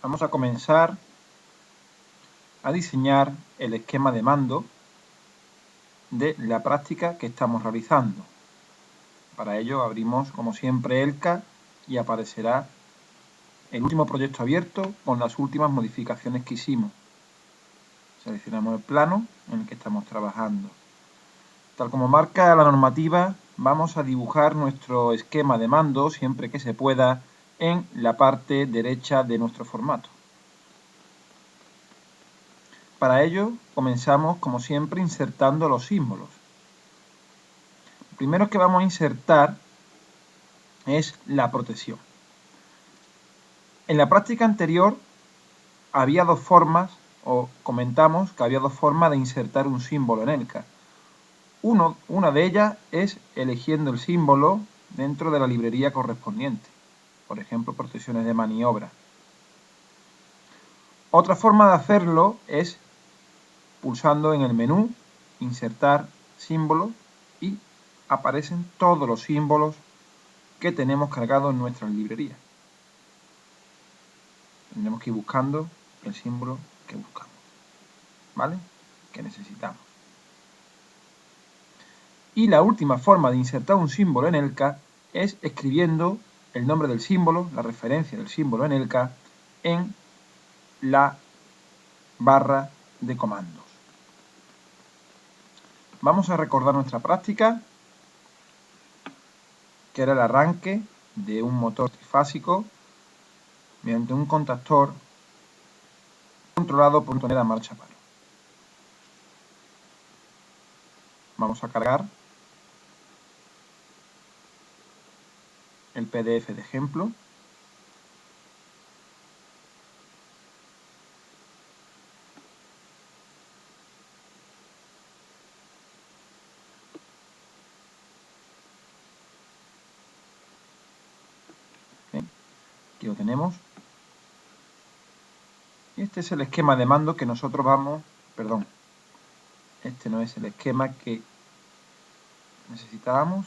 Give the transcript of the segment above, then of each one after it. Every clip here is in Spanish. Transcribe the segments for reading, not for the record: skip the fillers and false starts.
Vamos a comenzar a diseñar el esquema de mando de la práctica que estamos realizando. Para ello abrimos, como siempre, ELCA y aparecerá el último proyecto abierto con las últimas modificaciones que hicimos. Seleccionamos el plano en el que estamos trabajando. Tal como marca la normativa, vamos a dibujar nuestro esquema de mando siempre que se pueda en la parte derecha de nuestro formato. Para ello, comenzamos, como siempre, insertando los símbolos. Lo primero que vamos a insertar es la protección. En la práctica anterior había dos formas, o comentamos que había dos formas de insertar un símbolo en ELCA. Una de ellas es eligiendo el símbolo dentro de la librería correspondiente, por ejemplo, protecciones de maniobra. Otra forma de hacerlo es pulsando en el menú, insertar símbolo, y aparecen todos los símbolos que tenemos cargados en nuestra librería. Tendremos que ir buscando el símbolo que buscamos, ¿vale? Que necesitamos. Y la última forma de insertar un símbolo en ELCA es escribiendo el nombre del símbolo, la referencia del símbolo en ELCA, en la barra de comandos. Vamos a recordar nuestra práctica, que era el arranque de un motor trifásico mediante un contactor controlado por una tonera marcha paro. Vamos a cargar el PDF de ejemplo. ¿Bien? Aquí lo tenemos. Y este es el esquema de mando que nosotros perdón, este no es el esquema que necesitábamos,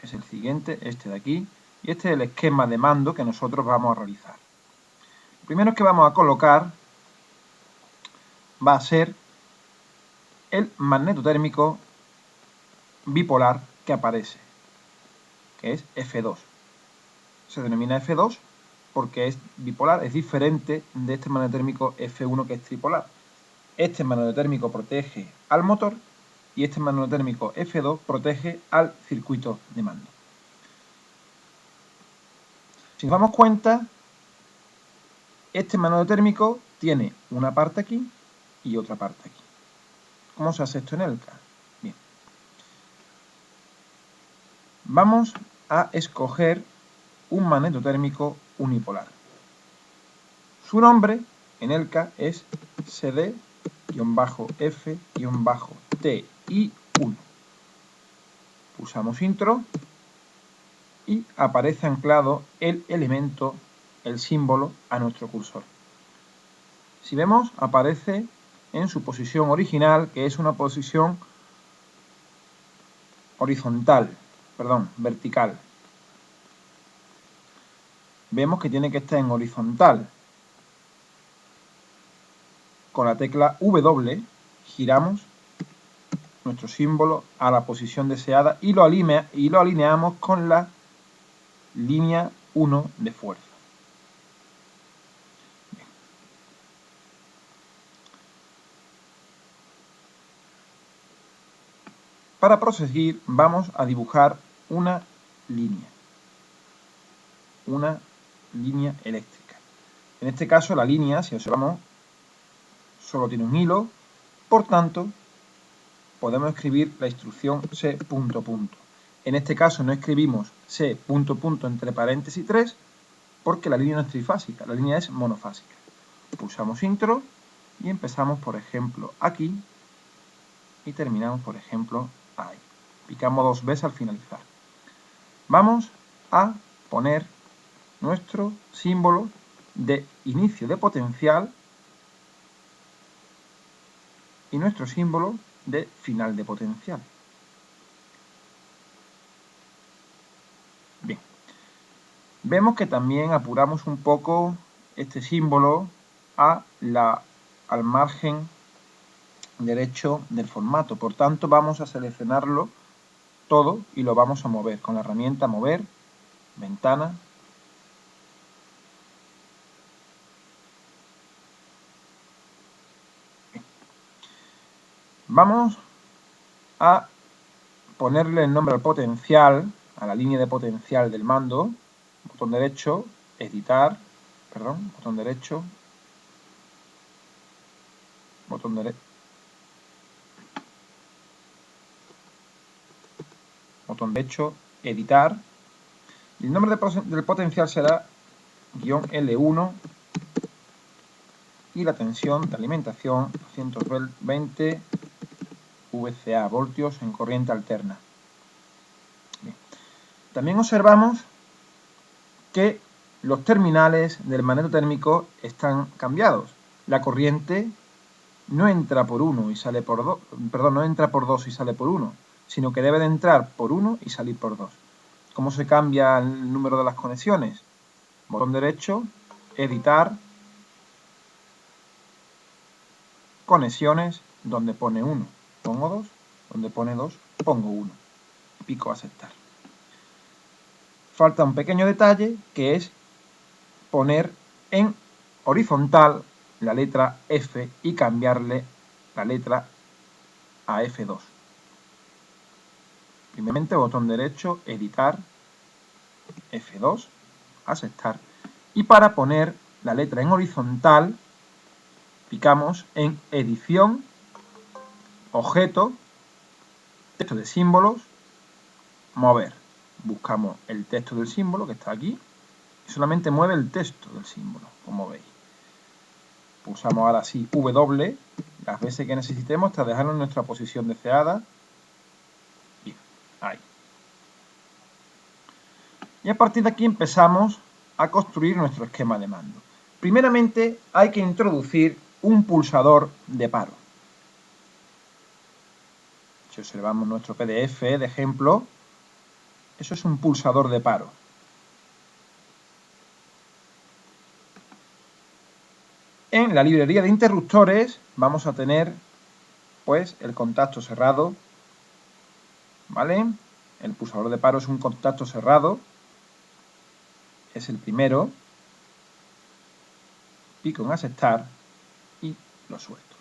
es el siguiente, este de aquí, y este es el esquema de mando que nosotros vamos a realizar. Lo primero que vamos a colocar va a ser el magnetotérmico bipolar que aparece, que es F2. Se denomina F2 porque es bipolar, es diferente de este magnetotérmico F1 que es tripolar. Este magnetotérmico protege al motor y este magnetotérmico F2 protege al circuito de mando. Si nos damos cuenta, este magnetotérmico tiene una parte aquí y otra parte aquí. ¿Cómo se hace esto en ELCA? Bien. Vamos a escoger un magnetotérmico unipolar. Su nombre en ELCA es CD-F-TI1. Pulsamos Intro y aparece anclado el elemento, el símbolo, a nuestro cursor. Si vemos, aparece en su posición original, que es una posición vertical. Vemos que tiene que estar en horizontal. Con la tecla W giramos nuestro símbolo a la posición deseada y lo alineamos con la línea 1 de fuerza. Bien. Para proseguir vamos a dibujar una línea eléctrica. En este caso la línea, si observamos, solo tiene un hilo, por tanto podemos escribir la instrucción C. En este caso no escribimos C. entre paréntesis 3 porque la línea no es trifásica, la línea es monofásica. Pulsamos Intro y empezamos, por ejemplo, aquí y terminamos, por ejemplo, ahí. Picamos 2 veces al finalizar. Vamos a poner nuestro símbolo de inicio de potencial y nuestro símbolo de final de potencial. Bien. Vemos que también apuramos un poco este símbolo al margen derecho del formato. Por tanto, vamos a seleccionarlo todo y lo vamos a mover con la herramienta mover, ventana. Vamos a ponerle el nombre al potencial, a la línea de potencial del mando, botón derecho, editar, perdón, botón derecho, botón derecho, editar, y el nombre del potencial será -L1 y la tensión de alimentación 220 VCA, voltios en corriente alterna. Bien. También observamos que los terminales del magnetotérmico están cambiados. La corriente no entra por 1 y sale por 2, perdón, no entra por 2 y sale por 1, sino que debe de entrar por 1 y salir por 2. ¿Cómo se cambia el número de las conexiones? Botón derecho, editar, conexiones, donde pone 1, pongo 2, donde pone 2, pongo 1. Pico aceptar. Falta un pequeño detalle que es poner en horizontal la letra F y cambiarle la letra a F2. Primeramente, botón derecho, editar, F2, aceptar. Y para poner la letra en horizontal, picamos en edición, objeto, texto de símbolos, mover. Buscamos el texto del símbolo que está aquí y solamente mueve el texto del símbolo, como veis. Pulsamos ahora sí W las veces que necesitemos hasta dejarlo en nuestra posición deseada. Bien, ahí. Y a partir de aquí empezamos a construir nuestro esquema de mando. Primeramente hay que introducir un pulsador de paro. Si observamos nuestro PDF de ejemplo, eso es un pulsador de paro. En la librería de interruptores vamos a tener pues el contacto cerrado, ¿vale? El pulsador de paro es un contacto cerrado, es el primero, pico en aceptar y lo suelto.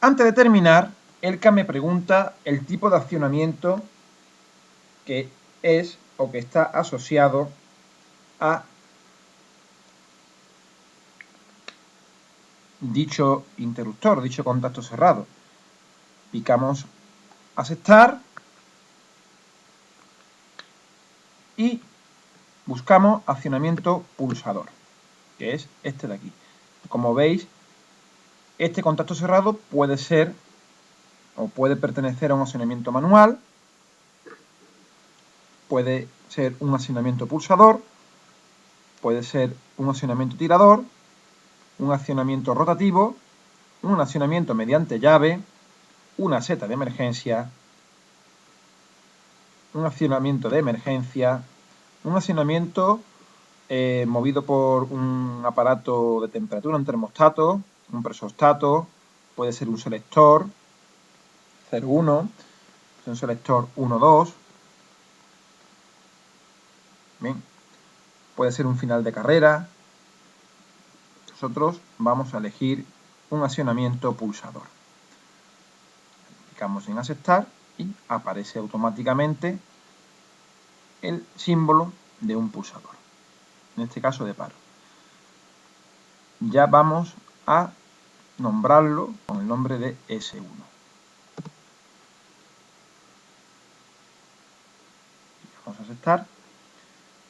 Antes de terminar, ELCA me pregunta el tipo de accionamiento que es o que está asociado a dicho interruptor, dicho contacto cerrado. Picamos aceptar y buscamos accionamiento pulsador, que es este de aquí. Como veis, este contacto cerrado puede ser o puede pertenecer a un accionamiento manual, puede ser un accionamiento pulsador, puede ser un accionamiento tirador, un accionamiento rotativo, un accionamiento mediante llave, una seta de emergencia, un accionamiento de emergencia, un accionamiento movido por un aparato de temperatura, un termostato, un presostato, puede ser un selector 0,1, un selector 1,2, bien, puede ser un final de carrera. Nosotros vamos a elegir un accionamiento pulsador. Clicamos en aceptar y aparece automáticamente el símbolo de un pulsador, en este caso de paro. Ya vamos a nombrarlo con el nombre de S1. Vamos a aceptar.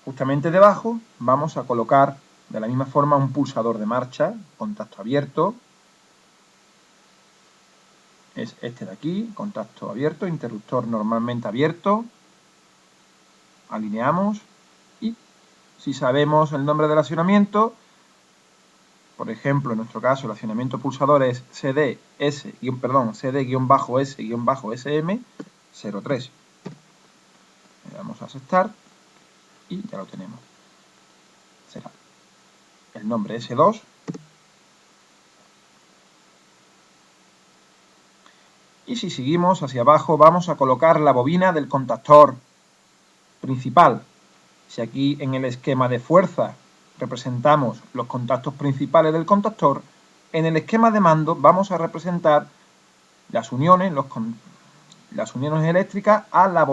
Justamente debajo vamos a colocar de la misma forma un pulsador de marcha, contacto abierto. Es este de aquí, contacto abierto, interruptor normalmente abierto. Alineamos y si sabemos el nombre del accionamiento, por ejemplo, en nuestro caso el accionamiento pulsador es CD-S-S-SM03. Le damos a aceptar y ya lo tenemos. Será el nombre S2. Y si seguimos hacia abajo, vamos a colocar la bobina del contactor principal. Si aquí en el esquema de fuerza representamos los contactos principales del contactor, en el esquema de mando vamos a representar las uniones eléctricas a las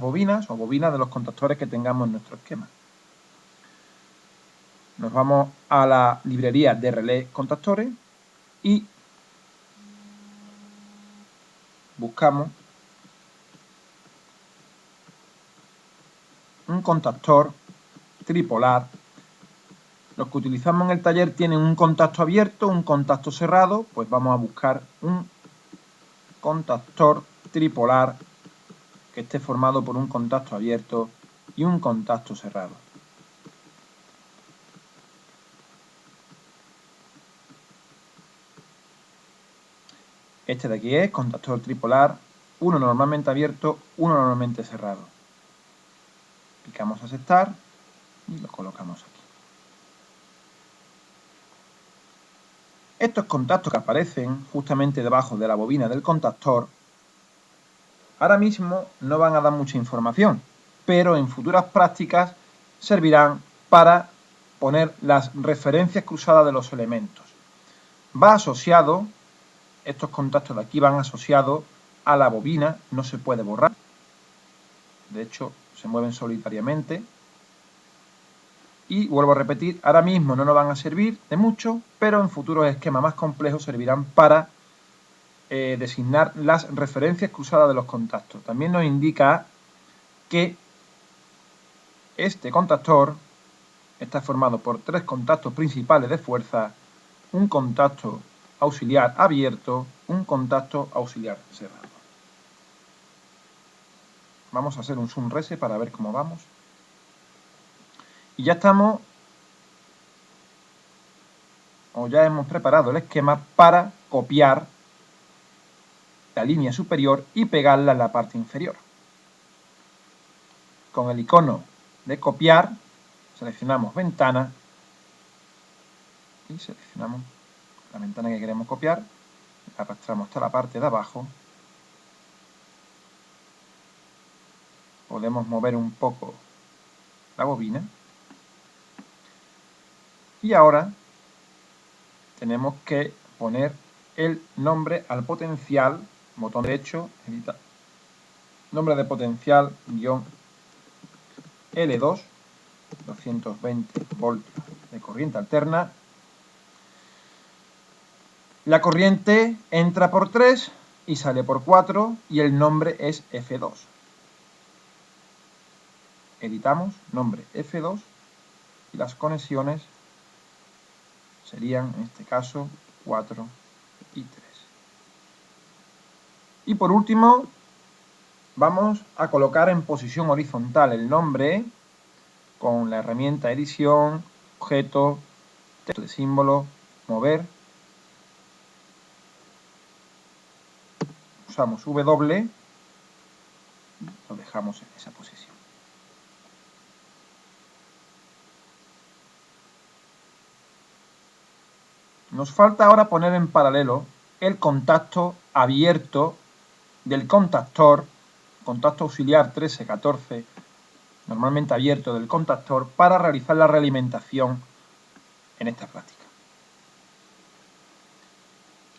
bobinas o bobinas de los contactores que tengamos en nuestro esquema. Nos vamos a la librería de relés contactores y buscamos un contactor tripolar. Los que utilizamos en el taller tienen un contacto abierto, un contacto cerrado, pues vamos a buscar un contactor tripolar que esté formado por un contacto abierto y un contacto cerrado. Este de aquí es contactor tripolar, uno normalmente abierto, uno normalmente cerrado. Picamos aceptar y lo colocamos aquí. Estos contactos que aparecen justamente debajo de la bobina del contactor, ahora mismo no van a dar mucha información, pero en futuras prácticas servirán para poner las referencias cruzadas de los elementos. Va asociado, estos contactos de aquí van asociados a la bobina, no se puede borrar. De hecho, se mueven solitariamente. Y vuelvo a repetir, ahora mismo no nos van a servir de mucho, pero en futuros esquemas más complejos servirán para designar las referencias cruzadas de los contactos. También nos indica que este contactor está formado por 3 contactos principales de fuerza, un contacto auxiliar abierto, un contacto auxiliar cerrado. Vamos a hacer un zoom reset para ver cómo vamos. Y ya estamos, o ya hemos preparado el esquema para copiar la línea superior y pegarla en la parte inferior. Con el icono de copiar, seleccionamos ventana y seleccionamos la ventana que queremos copiar, arrastramos hasta la parte de abajo, podemos mover un poco la bobina y ahora tenemos que poner el nombre al potencial, botón derecho, editar, nombre de potencial, guión L2, 220 voltios de corriente alterna. La corriente entra por 3 y sale por 4 y el nombre es F2. Editamos, nombre F2 y las conexiones serían, en este caso, 4 y 3. Y por último, vamos a colocar en posición horizontal el nombre con la herramienta edición, objeto, texto de símbolo, mover. Usamos W, lo dejamos en esa posición. Nos falta ahora poner en paralelo el contacto abierto del contactor, contacto auxiliar 1314, normalmente abierto del contactor, para realizar la realimentación en esta práctica.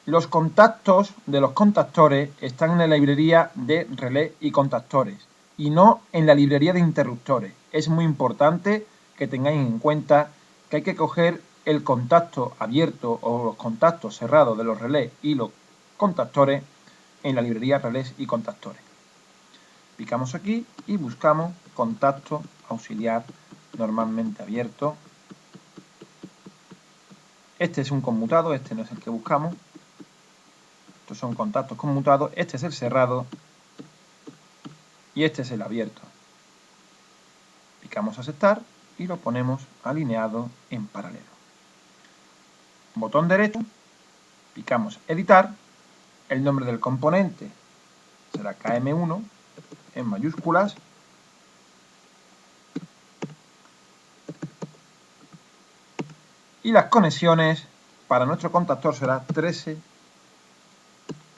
Los contactos de los contactores están en la librería de relés y contactores y no en la librería de interruptores. Es muy importante que tengáis en cuenta que hay que coger el contacto abierto o los contactos cerrados de los relés y los contactores en la librería relés y contactores. Picamos aquí y buscamos contacto auxiliar normalmente abierto. Este es un conmutado, este no es el que buscamos. Estos son contactos conmutados, este es el cerrado y este es el abierto. Picamos aceptar y lo ponemos alineado en paralelo. Botón derecho, picamos editar, el nombre del componente será KM1 en mayúsculas, Y las conexiones para nuestro contactor será 13,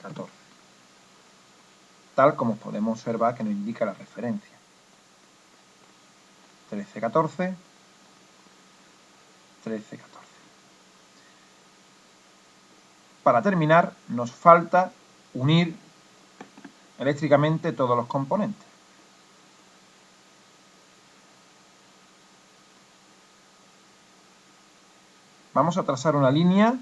14. Tal como podemos observar que nos indica la referencia. 13, 14, 13, 14. Para terminar, nos falta unir eléctricamente todos los componentes. Vamos a trazar una línea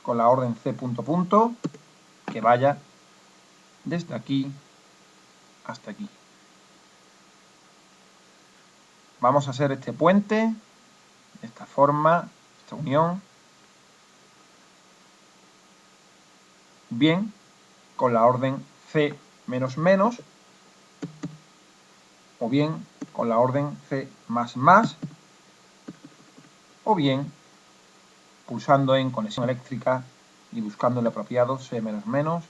con la orden C punto punto que vaya desde aquí hasta aquí. Vamos a hacer este puente de esta forma, esta unión, bien con la orden C menos menos o bien con la orden C más más o bien pulsando en conexión eléctrica y buscando el apropiado C menos menos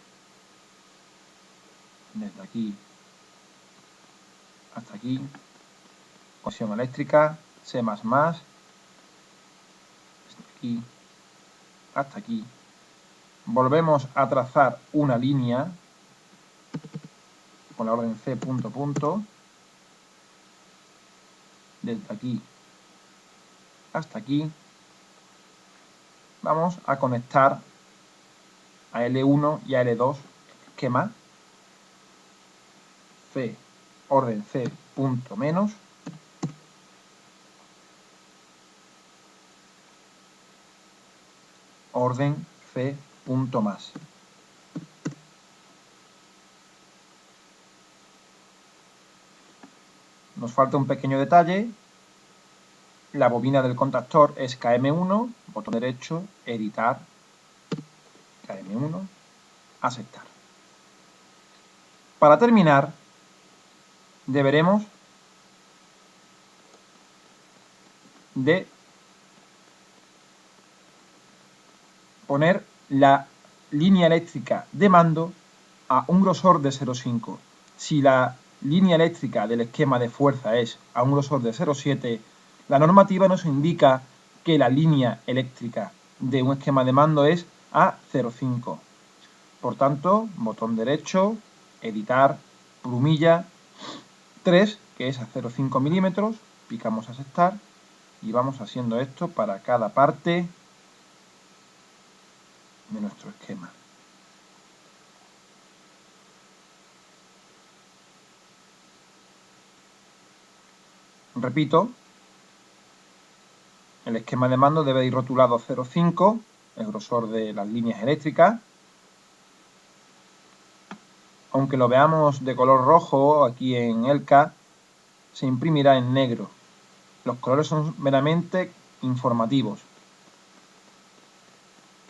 desde aquí hasta aquí, conexión eléctrica, C más más, desde aquí hasta aquí. Volvemos a trazar una línea con la orden C punto punto desde aquí hasta aquí. Vamos a conectar a L1 y a L2 el esquema C, orden C punto menos, orden C punto más. Nos falta un pequeño detalle. La bobina del contactor es KM1, botón derecho, editar, KM1, aceptar. Para terminar, deberemos de poner la línea eléctrica de mando a un grosor de 0,5. Si la línea eléctrica del esquema de fuerza es a un grosor de 0,7, la normativa nos indica que la línea eléctrica de un esquema de mando es a 0,5. Por tanto, botón derecho, editar, plumilla 3, que es a 0,5 milímetros, picamos a aceptar y vamos haciendo esto para cada parte de nuestro esquema. Repito, el esquema de mando debe ir rotulado a 0,5, el grosor de las líneas eléctricas. Aunque lo veamos de color rojo aquí en ELCA, se imprimirá en negro. Los colores son meramente informativos.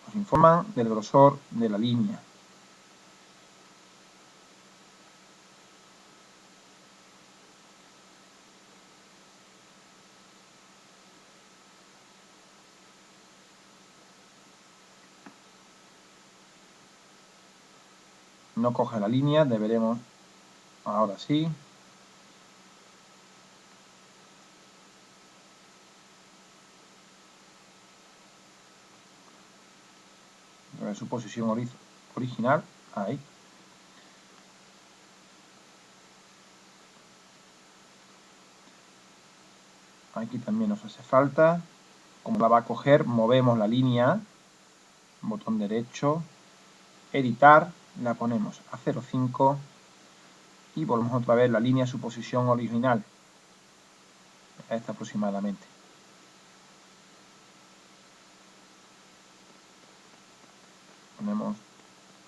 Nos informan del grosor de la línea. No coge la línea, deberemos, ahora sí. Ver su posición original, ahí. Aquí también nos hace falta. Como la va a coger, movemos la línea, botón derecho, editar, la ponemos a 0,5 y volvemos otra vez la línea a su posición original, a esta aproximadamente. Ponemos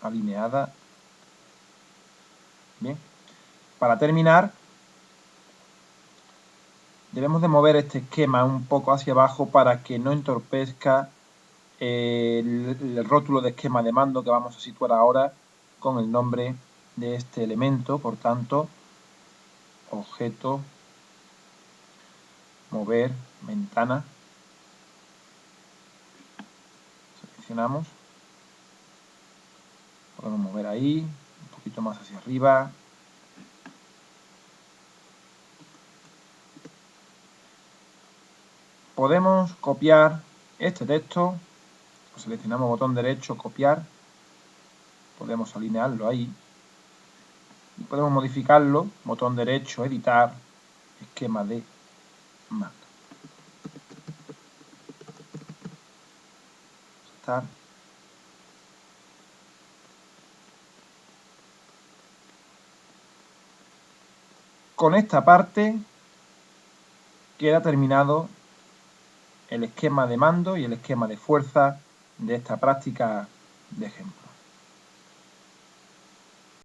alineada. Bien. Para terminar, debemos de mover este esquema un poco hacia abajo para que no entorpezca el rótulo de esquema de mando que vamos a situar ahora con el nombre de este elemento. Por tanto, objeto, mover, ventana, seleccionamos, podemos mover ahí, un poquito más hacia arriba, podemos copiar este texto, seleccionamos botón derecho, copiar, podemos alinearlo ahí y podemos modificarlo, botón derecho, editar, esquema de mando. Con esta parte queda terminado el esquema de mando y el esquema de fuerza de esta práctica de ejemplo.